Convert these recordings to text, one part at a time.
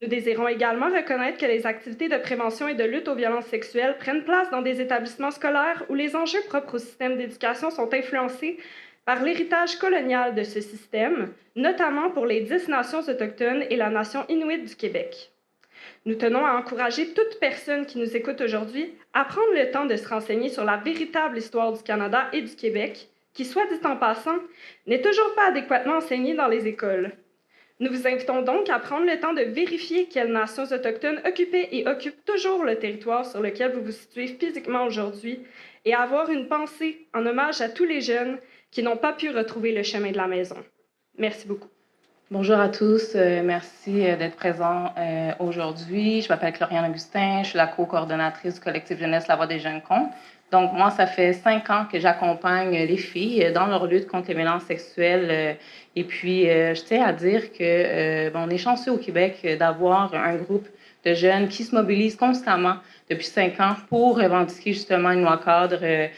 Nous désirons également reconnaître que les activités de prévention et de lutte aux violences sexuelles prennent place dans des établissements scolaires où les enjeux propres au système d'éducation sont influencés par l'héritage colonial de ce système, notamment pour les 10 nations autochtones et la nation inuit du Québec. Nous tenons à encourager toute personne qui nous écoute aujourd'hui à prendre le temps de se renseigner sur la véritable histoire du Canada et du Québec, qui, soit dit en passant, n'est toujours pas adéquatement enseignée dans les écoles. Nous vous invitons donc à prendre le temps de vérifier quelles nations autochtones occupaient et occupent toujours le territoire sur lequel vous vous situez physiquement aujourd'hui et à avoir une pensée en hommage à tous les jeunes qui n'ont pas pu retrouver le chemin de la maison. Merci beaucoup. Bonjour à tous, merci d'être présents aujourd'hui. Je m'appelle Cloriane Augustin, je suis la co-coordonnatrice du collectif Jeunesse La Voix des Jeunes Cons. Donc moi, ça fait 5 ans que j'accompagne les filles dans leur lutte contre les violences sexuelles. Et puis, je tiens à dire que on est chanceux au Québec d'avoir un groupe de jeunes qui se mobilisent constamment depuis 5 ans pour revendiquer justement une loi cadre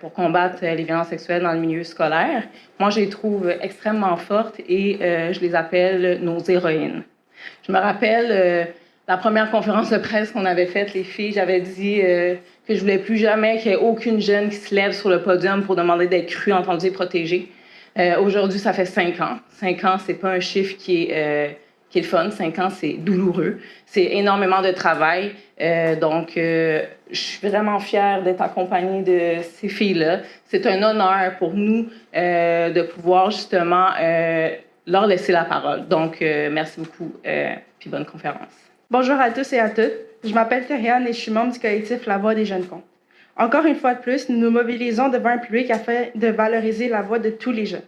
pour combattre les violences sexuelles dans le milieu scolaire. Moi, je les trouve extrêmement fortes et je les appelle nos héroïnes. Je me rappelle la première conférence de presse qu'on avait faite, les filles, j'avais dit que je voulais plus jamais qu'il y ait aucune jeune qui se lève sur le podium pour demander d'être crue, entendue et protégée. Aujourd'hui, ça fait 5 ans. 5 ans, c'est pas un chiffre qui est le fun. 5 ans, c'est douloureux. C'est énormément de travail. Donc, je suis vraiment fière d'être accompagnée de ces filles-là. C'est un honneur pour nous de pouvoir justement leur laisser la parole. Donc, merci beaucoup, puis bonne conférence. Bonjour à tous et à toutes. Je m'appelle Thériane et je suis membre du collectif La Voix des Jeunes Cons. Encore une fois de plus, nous nous mobilisons devant un public afin de valoriser la voix de tous les jeunes.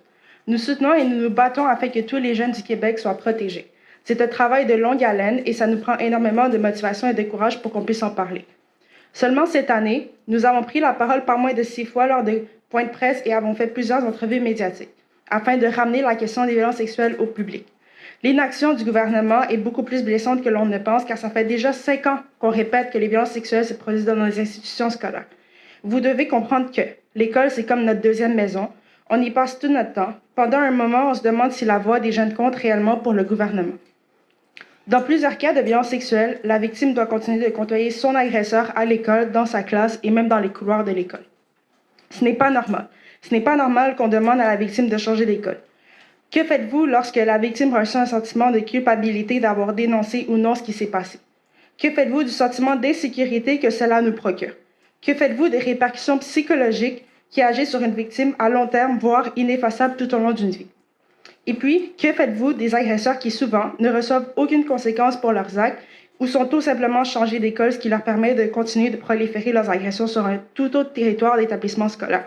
Nous soutenons et nous nous battons afin que tous les jeunes du Québec soient protégés. C'est un travail de longue haleine et ça nous prend énormément de motivation et de courage pour qu'on puisse en parler. Seulement cette année, nous avons pris la parole pas moins de 6 fois lors de points de presse et avons fait plusieurs entrevues médiatiques afin de ramener la question des violences sexuelles au public. L'inaction du gouvernement est beaucoup plus blessante que l'on ne pense car ça fait déjà 5 ans qu'on répète que les violences sexuelles se produisent dans nos institutions scolaires. Vous devez comprendre que l'école, c'est comme notre deuxième maison. On y passe tout notre temps. Pendant un moment, on se demande si la voix des jeunes compte réellement pour le gouvernement. Dans plusieurs cas de violences sexuelles, la victime doit continuer de côtoyer son agresseur à l'école, dans sa classe et même dans les couloirs de l'école. Ce n'est pas normal. Ce n'est pas normal qu'on demande à la victime de changer d'école. Que faites-vous lorsque la victime ressent un sentiment de culpabilité d'avoir dénoncé ou non ce qui s'est passé? Que faites-vous du sentiment d'insécurité que cela nous procure? Que faites-vous des répercussions psychologiques qui agissent sur une victime à long terme, voire ineffaçables tout au long d'une vie? Et puis, que faites-vous des agresseurs qui souvent ne reçoivent aucune conséquence pour leurs actes ou sont tout simplement changés d'école, ce qui leur permet de continuer de proliférer leurs agressions sur un tout autre territoire d'établissement scolaire?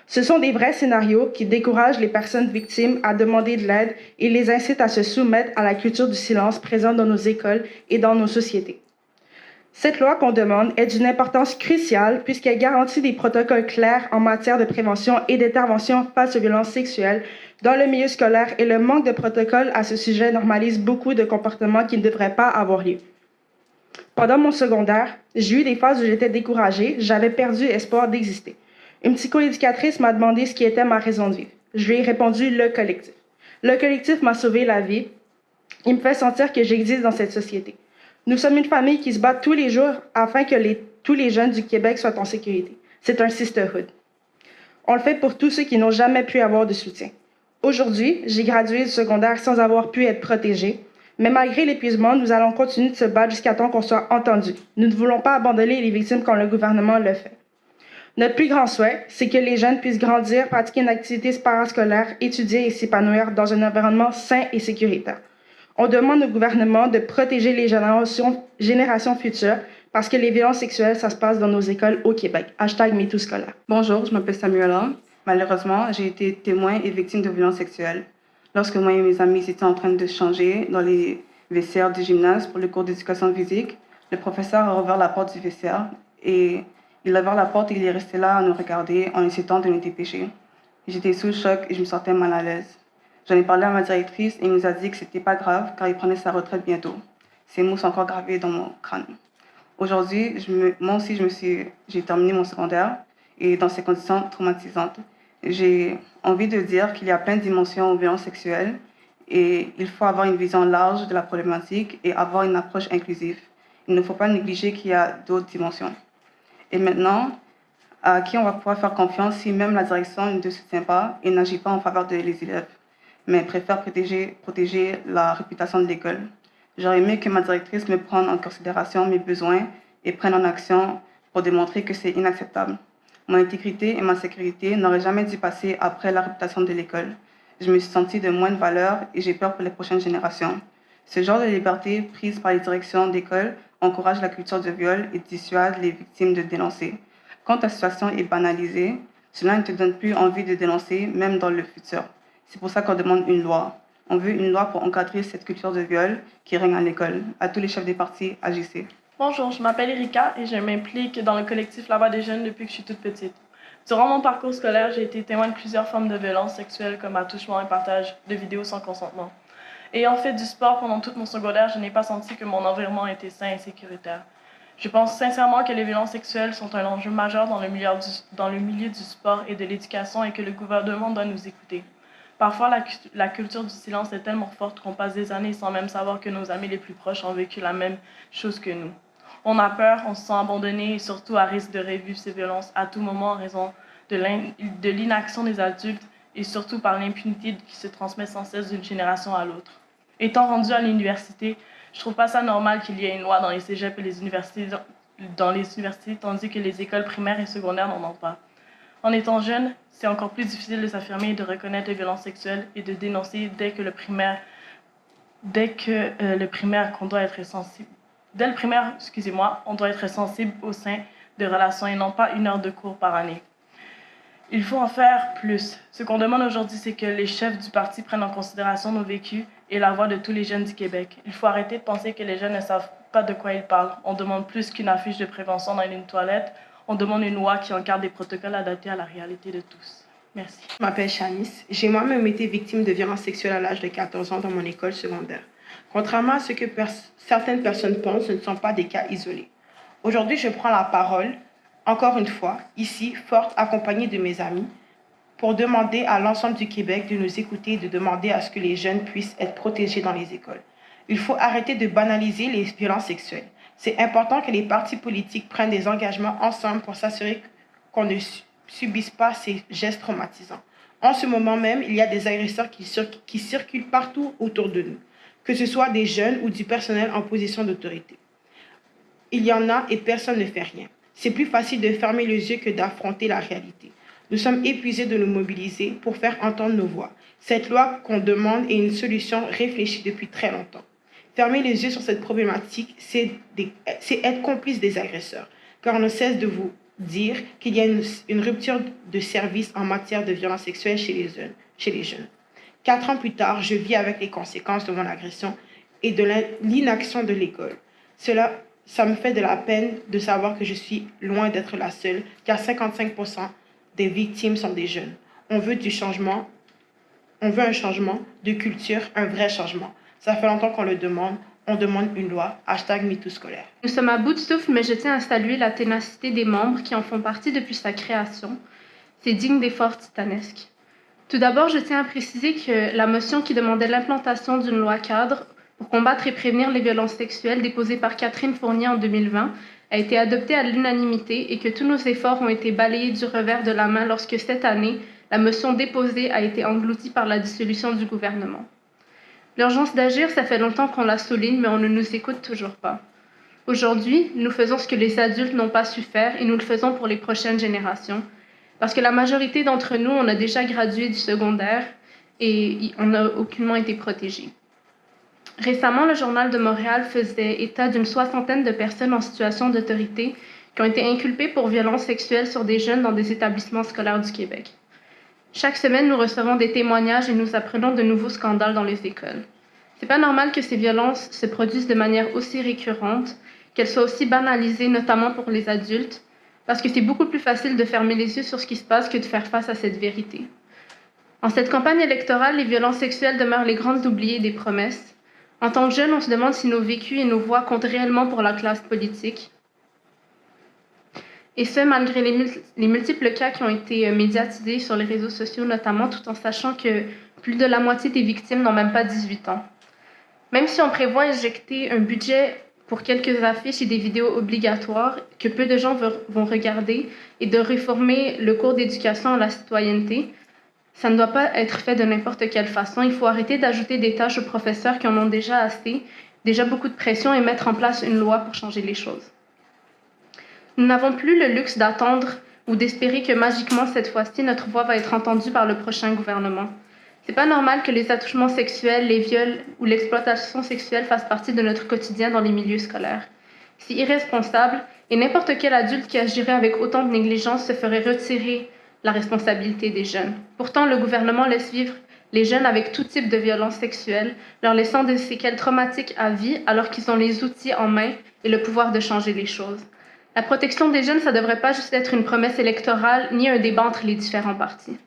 Ce sont des vrais scénarios qui découragent les personnes victimes à demander de l'aide et les incitent à se soumettre à la culture du silence présente dans nos écoles et dans nos sociétés. Cette loi qu'on demande est d'une importance cruciale puisqu'elle garantit des protocoles clairs en matière de prévention et d'intervention face aux violences sexuelles dans le milieu scolaire et le manque de protocoles à ce sujet normalise beaucoup de comportements qui ne devraient pas avoir lieu. Pendant mon secondaire, j'ai eu des phases où j'étais découragée, j'avais perdu espoir d'exister. Une psychoéducatrice m'a demandé ce qui était ma raison de vivre. Je lui ai répondu le collectif. Le collectif m'a sauvé la vie. Il me fait sentir que j'existe dans cette société. Nous sommes une famille qui se bat tous les jours afin que tous les jeunes du Québec soient en sécurité. C'est un sisterhood. On le fait pour tous ceux qui n'ont jamais pu avoir de soutien. Aujourd'hui, j'ai gradué du secondaire sans avoir pu être protégée, mais malgré l'épuisement, nous allons continuer de se battre jusqu'à temps qu'on soit entendu. Nous ne voulons pas abandonner les victimes quand le gouvernement le fait. Notre plus grand souhait, c'est que les jeunes puissent grandir, pratiquer une activité parascolaire, étudier et s'épanouir dans un environnement sain et sécuritaire. On demande au gouvernement de protéger les générations futures parce que les violences sexuelles, ça se passe dans nos écoles au Québec. #MeTooScolaire. Bonjour, je m'appelle Samuela. Malheureusement, j'ai été témoin et victime de violences sexuelles. Lorsque moi et mes amis étaient en train de changer dans les vestiaires du gymnase pour le cours d'éducation physique, le professeur a ouvert la porte du vestiaire et il a ouvert la porte et il est resté là à nous regarder en essayant de nous dépêcher. J'étais sous le choc et je me sentais mal à l'aise. J'en ai parlé à ma directrice et il nous a dit que c'était pas grave car il prenait sa retraite bientôt. Ces mots sont encore gravés dans mon crâne. Aujourd'hui, moi aussi, j'ai terminé mon secondaire et dans ces conditions traumatisantes. J'ai envie de dire qu'il y a plein de dimensions aux violences sexuelles et il faut avoir une vision large de la problématique et avoir une approche inclusive. Il ne faut pas négliger qu'il y a d'autres dimensions. Et maintenant, à qui on va pouvoir faire confiance si même la direction ne soutient pas et n'agit pas en faveur des élèves, mais préfère protéger la réputation de l'école. J'aurais aimé que ma directrice me prenne en considération mes besoins et prenne en action pour démontrer que c'est inacceptable. Mon intégrité et ma sécurité n'auraient jamais dû passer après la réputation de l'école. Je me suis sentie de moins de valeur et j'ai peur pour les prochaines générations. Ce genre de liberté prise par les directions d'école encourage la culture de viol et dissuade les victimes de dénoncer. Quand ta situation est banalisée, cela ne te donne plus envie de dénoncer, même dans le futur. C'est pour ça qu'on demande une loi. On veut une loi pour encadrer cette culture de viol qui règne à l'école. À tous les chefs des partis, agissez. Bonjour, je m'appelle Erika et je m'implique dans le collectif La Voix des jeunes depuis que je suis toute petite. Durant mon parcours scolaire, j'ai été témoin de plusieurs formes de violences sexuelles comme attouchement et partage de vidéos sans consentement. Ayant fait du sport pendant tout mon secondaire, je n'ai pas senti que mon environnement était sain et sécuritaire. Je pense sincèrement que les violences sexuelles sont un enjeu majeur dans le milieu du sport et de l'éducation et que le gouvernement doit nous écouter. Parfois, la culture du silence est tellement forte qu'on passe des années sans même savoir que nos amis les plus proches ont vécu la même chose que nous. On a peur, on se sent abandonné et surtout à risque de revivre ces violences à tout moment en raison de l'inaction des adultes et surtout par l'impunité qui se transmet sans cesse d'une génération à l'autre. Étant rendu à l'université, je trouve pas ça normal qu'il y ait une loi dans les cégeps et les universités, tandis que les écoles primaires et secondaires n'en ont pas. En étant jeune, c'est encore plus difficile de s'affirmer et de reconnaître les violences sexuelles et de dénoncer dès le primaire qu'on doit être sensible. Dès le primaire, on doit être sensible au sein de relations et non pas 1 heure de cours par année. Il faut en faire plus. Ce qu'on demande aujourd'hui, c'est que les chefs du parti prennent en considération nos vécus et la voix de tous les jeunes du Québec. Il faut arrêter de penser que les jeunes ne savent pas de quoi ils parlent. On demande plus qu'une affiche de prévention dans une toilette. On demande une loi qui encadre des protocoles adaptés à la réalité de tous. Merci. Je m'appelle Shanice. J'ai moi-même été victime de violences sexuelles à l'âge de 14 ans dans mon école secondaire. Contrairement à ce que certaines personnes pensent, ce ne sont pas des cas isolés. Aujourd'hui, je prends la parole, encore une fois, ici, forte, accompagnée de mes amis, pour demander à l'ensemble du Québec de nous écouter et de demander à ce que les jeunes puissent être protégés dans les écoles. Il faut arrêter de banaliser les violences sexuelles. C'est important que les partis politiques prennent des engagements ensemble pour s'assurer qu'on ne subisse pas ces gestes traumatisants. En ce moment même, il y a des agresseurs qui circulent partout autour de nous, que ce soit des jeunes ou du personnel en position d'autorité. Il y en a et personne ne fait rien. C'est plus facile de fermer les yeux que d'affronter la réalité. Nous sommes épuisés de nous mobiliser pour faire entendre nos voix. Cette loi qu'on demande est une solution réfléchie depuis très longtemps. Fermer les yeux sur cette problématique, c'est être complice des agresseurs, car on ne cesse de vous dire qu'il y a une rupture de service en matière de violence sexuelle chez les jeunes. 4 ans plus tard, je vis avec les conséquences de mon agression et de l'inaction de l'école. Ça me fait de la peine de savoir que je suis loin d'être la seule, car 55% des victimes sont des jeunes. On veut un changement de culture, un vrai changement. Ça fait longtemps qu'on le demande. On demande une loi. #MeTooScolaire. Nous sommes à bout de souffle, mais je tiens à saluer la ténacité des membres qui en font partie depuis sa création. C'est digne d'efforts titanesques. Tout d'abord, je tiens à préciser que la motion qui demandait l'implantation d'une loi cadre pour combattre et prévenir les violences sexuelles déposée par Catherine Fournier en 2020 a été adoptée à l'unanimité et que tous nos efforts ont été balayés du revers de la main lorsque cette année, la motion déposée a été engloutie par la dissolution du gouvernement. L'urgence d'agir, ça fait longtemps qu'on la souligne, mais on ne nous écoute toujours pas. Aujourd'hui, nous faisons ce que les adultes n'ont pas su faire et nous le faisons pour les prochaines générations. Parce que la majorité d'entre nous, on a déjà gradué du secondaire et on n'a aucunement été protégés. Récemment, le Journal de Montréal faisait état d'une 60aine de personnes en situation d'autorité qui ont été inculpées pour violences sexuelles sur des jeunes dans des établissements scolaires du Québec. Chaque semaine, nous recevons des témoignages et nous apprenons de nouveaux scandales dans les écoles. C'est pas normal que ces violences se produisent de manière aussi récurrente, qu'elles soient aussi banalisées, notamment pour les adultes, parce que c'est beaucoup plus facile de fermer les yeux sur ce qui se passe que de faire face à cette vérité. En cette campagne électorale, les violences sexuelles demeurent les grandes oubliées des promesses. En tant que jeunes, on se demande si nos vécus et nos voix comptent réellement pour la classe politique. Et ce, malgré les multiples cas qui ont été médiatisés sur les réseaux sociaux notamment, tout en sachant que Plus de la moitié des victimes n'ont même pas 18 ans. Même si on prévoit injecter un budget pour quelques affiches et des vidéos obligatoires que peu de gens vont regarder et de réformer le cours d'éducation à la citoyenneté, ça ne doit pas être fait de n'importe quelle façon. Il faut arrêter d'ajouter des tâches aux professeurs qui en ont déjà assez, déjà beaucoup de pression, et mettre en place une loi pour changer les choses. Nous n'avons plus le luxe d'attendre ou d'espérer que magiquement cette fois-ci notre voix va être entendue par le prochain gouvernement. C'est pas normal que les attouchements sexuels, les viols ou l'exploitation sexuelle fassent partie de notre quotidien dans les milieux scolaires. C'est irresponsable et n'importe quel adulte qui agirait avec autant de négligence se ferait retirer la responsabilité des jeunes. Pourtant, le gouvernement laisse vivre les jeunes avec tout type de violence sexuelle, leur laissant des séquelles traumatiques à vie alors qu'ils ont les outils en main et le pouvoir de changer les choses. La protection des jeunes, ça ne devrait pas juste être une promesse électorale ni un débat entre les différents partis.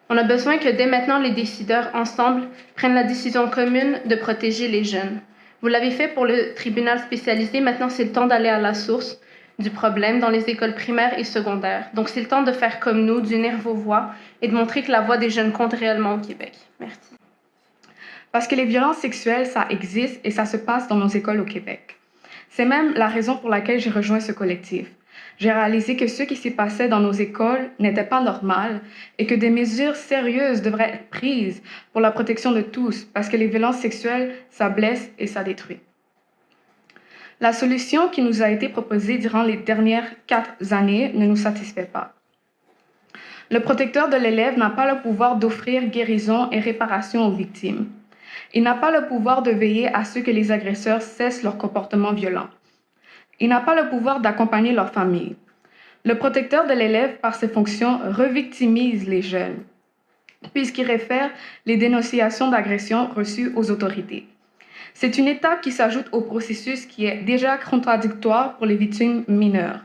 On a besoin que dès maintenant, les décideurs, ensemble, prennent la décision commune de protéger les jeunes. Vous l'avez fait pour le tribunal spécialisé, maintenant c'est le temps d'aller à la source du problème dans les écoles primaires et secondaires. Donc c'est le temps de faire comme nous, d'unir vos voix et de montrer que la voix des jeunes compte réellement au Québec. Merci. Parce que les violences sexuelles, ça existe et ça se passe dans nos écoles au Québec. C'est même la raison pour laquelle j'ai rejoint ce collectif. J'ai réalisé que ce qui s'y passait dans nos écoles n'était pas normal et que des mesures sérieuses devraient être prises pour la protection de tous, parce que les violences sexuelles, ça blesse et ça détruit. La solution qui nous a été proposée durant les dernières 4 années ne nous satisfait pas. Le protecteur de l'élève n'a pas le pouvoir d'offrir guérison et réparation aux victimes. Il n'a pas le pouvoir de veiller à ce que les agresseurs cessent leur comportement violent. Il n'a pas le pouvoir d'accompagner leur famille. Le protecteur de l'élève, par ses fonctions, revictimise les jeunes, puisqu'il réfère les dénonciations d'agression reçues aux autorités. C'est une étape qui s'ajoute au processus qui est déjà contradictoire pour les victimes mineures.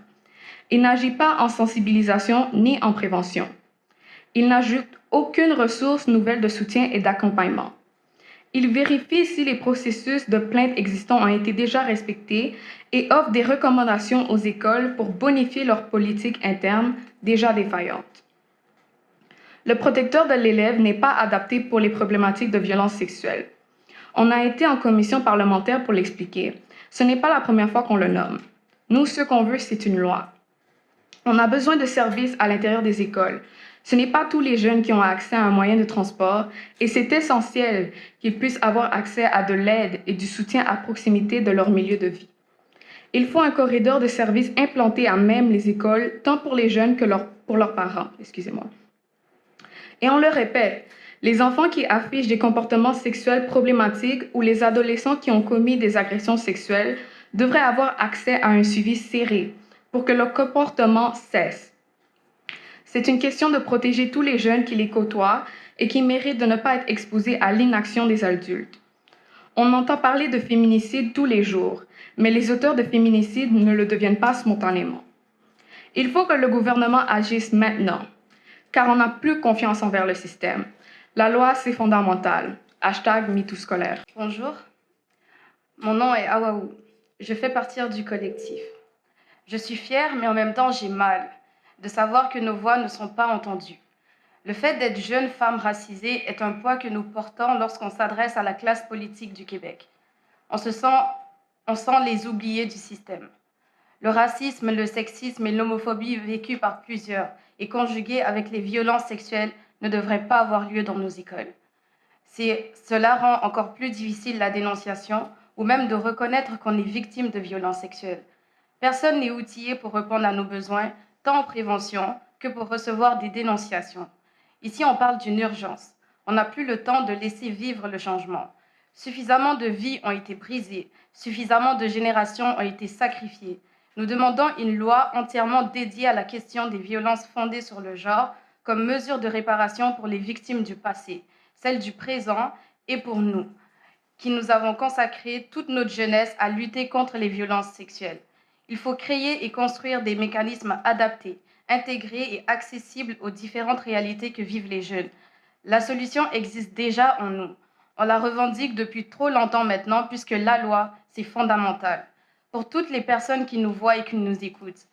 Il n'agit pas en sensibilisation ni en prévention. Il n'ajoute aucune ressource nouvelle de soutien et d'accompagnement. Il vérifie si les processus de plainte existants ont été déjà respectés et offre des recommandations aux écoles pour bonifier leur politique interne déjà défaillante. Le protecteur de l'élève n'est pas adapté pour les problématiques de violence sexuelle. On a été en commission parlementaire pour l'expliquer. Ce n'est pas la première fois qu'on le nomme. Nous, ce qu'on veut, c'est une loi. On a besoin de services à l'intérieur des écoles. Ce n'est pas tous les jeunes qui ont accès à un moyen de transport et c'est essentiel qu'ils puissent avoir accès à de l'aide et du soutien à proximité de leur milieu de vie. Il faut un corridor de services implanté à même les écoles, tant pour les jeunes que pour leurs parents. Et on le répète, les enfants qui affichent des comportements sexuels problématiques ou les adolescents qui ont commis des agressions sexuelles devraient avoir accès à un suivi serré pour que leur comportement cesse. C'est une question de protéger tous les jeunes qui les côtoient et qui méritent de ne pas être exposés à l'inaction des adultes. On entend parler de féminicide tous les jours, mais les auteurs de féminicide ne le deviennent pas spontanément. Il faut que le gouvernement agisse maintenant, car on n'a plus confiance envers le système. La loi, c'est fondamental. #MeTooScolaire. Bonjour, mon nom est Awaou. Je fais partie du collectif. Je suis fière, mais en même temps, j'ai mal de savoir que nos voix ne sont pas entendues. Le fait d'être jeune femme racisée est un poids que nous portons lorsqu'on s'adresse à la classe politique du Québec. On sent les oubliés du système. Le racisme, le sexisme et l'homophobie vécus par plusieurs et conjugués avec les violences sexuelles ne devraient pas avoir lieu dans nos écoles. Cela rend encore plus difficile la dénonciation ou même de reconnaître qu'on est victime de violences sexuelles. Personne n'est outillé pour répondre à nos besoins, tant en prévention que pour recevoir des dénonciations. Ici, on parle d'une urgence. On n'a plus le temps de laisser vivre le changement. Suffisamment de vies ont été brisées, suffisamment de générations ont été sacrifiées. Nous demandons une loi entièrement dédiée à la question des violences fondées sur le genre comme mesure de réparation pour les victimes du passé, celles du présent et pour nous, qui nous avons consacré toute notre jeunesse à lutter contre les violences sexuelles. Il faut créer et construire des mécanismes adaptés, intégrés et accessibles aux différentes réalités que vivent les jeunes. La solution existe déjà en nous. On la revendique depuis trop longtemps maintenant puisque la loi, c'est fondamental. Pour toutes les personnes qui nous voient et qui nous écoutent,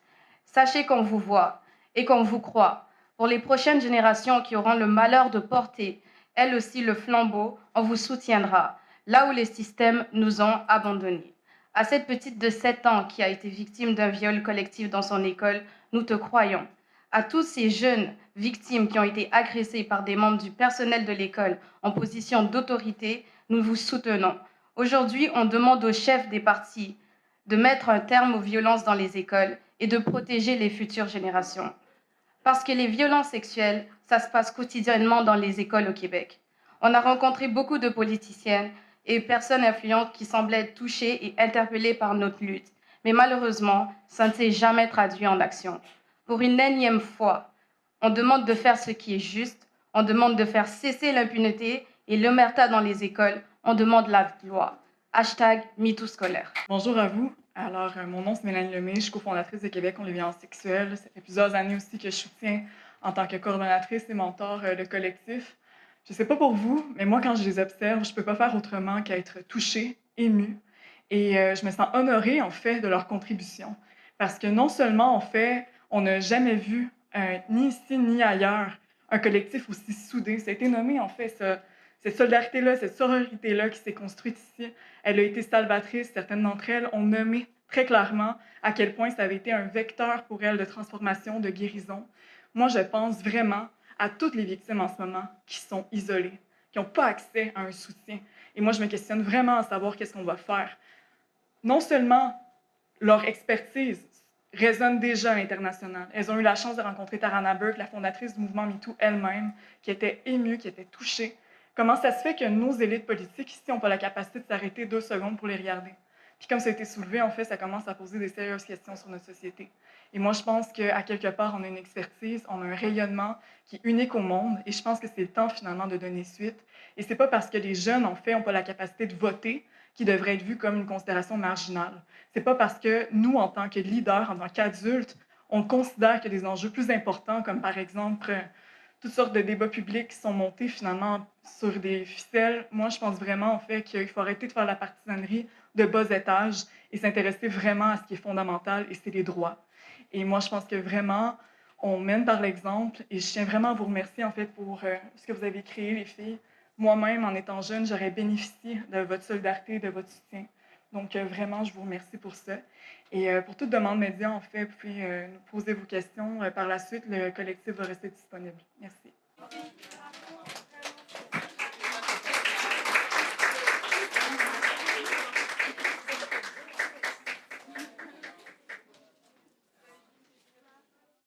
sachez qu'on vous voit et qu'on vous croit. Pour les prochaines générations qui auront le malheur de porter, elle aussi le flambeau, on vous soutiendra, là où les systèmes nous ont abandonnés. À cette petite de 7 ans qui a été victime d'un viol collectif dans son école, nous te croyons. À tous ces jeunes victimes qui ont été agressées par des membres du personnel de l'école en position d'autorité, nous vous soutenons. Aujourd'hui, on demande aux chefs des partis de mettre un terme aux violences dans les écoles et de protéger les futures générations. Parce que les violences sexuelles, ça se passe quotidiennement dans les écoles au Québec. On a rencontré beaucoup de politiciennes et personnes influentes qui semblaient être touchées et interpellées par notre lutte. Mais malheureusement, ça ne s'est jamais traduit en action. Pour une énième fois, on demande de faire ce qui est juste, on demande de faire cesser l'impunité et l'omerta dans les écoles, on demande la loi. #MeToo scolaire. Bonjour à vous. Alors, mon nom c'est Mélanie Lemay, je suis cofondatrice de Québec contre les violences sexuelles. Ça fait plusieurs années aussi que je soutiens en tant que coordonnatrice et mentor le collectif. Je ne sais pas pour vous, mais moi, quand je les observe, je ne peux pas faire autrement qu'être touchée, émue. Et je me sens honorée, en fait, de leur contribution. Parce que non seulement, en fait, on n'a jamais vu, ni ici ni ailleurs, un collectif aussi soudé. Ça a été nommé, en fait, cette solidarité-là, cette sororité-là qui s'est construite ici. Elle a été salvatrice. Certaines d'entre elles ont nommé très clairement à quel point ça avait été un vecteur pour elles de transformation, de guérison. Moi, je pense vraiment à toutes les victimes en ce moment qui sont isolées, qui n'ont pas accès à un soutien. Et moi, je me questionne vraiment à savoir qu'est-ce qu'on va faire. Non seulement leur expertise résonne déjà à l'international. Elles ont eu la chance de rencontrer Tarana Burke, la fondatrice du mouvement MeToo elle-même, qui était émue, qui était touchée. Comment ça se fait que nos élites politiques ici n'ont pas la capacité de s'arrêter 2 secondes pour les regarder? Puis comme ça a été soulevé, en fait, ça commence à poser des sérieuses questions sur notre société. Et moi, je pense qu'à quelque part, on a une expertise, on a un rayonnement qui est unique au monde. Et je pense que c'est le temps, finalement, de donner suite. Et c'est pas parce que les jeunes, en fait, n'ont pas la capacité de voter qu'ils devraient être vus comme une considération marginale. C'est pas parce que nous, en tant que leaders, en tant qu'adultes, on considère qu'il y a des enjeux plus importants, comme par exemple toutes sortes de débats publics qui sont montés finalement sur des ficelles. Moi, je pense vraiment, en fait, qu'il faut arrêter de faire la partisanerie de bas étage et s'intéresser vraiment à ce qui est fondamental, et c'est les droits. Et moi, je pense que vraiment, on mène par l'exemple, et je tiens vraiment à vous remercier, en fait, pour ce que vous avez créé, les filles. Moi-même, en étant jeune, j'aurais bénéficié de votre solidarité, de votre soutien. Donc, vraiment, je vous remercie pour ça. Et pour toute demande média, en fait, vous pouvez nous poser vos questions. Par la suite, le collectif va rester disponible. Merci.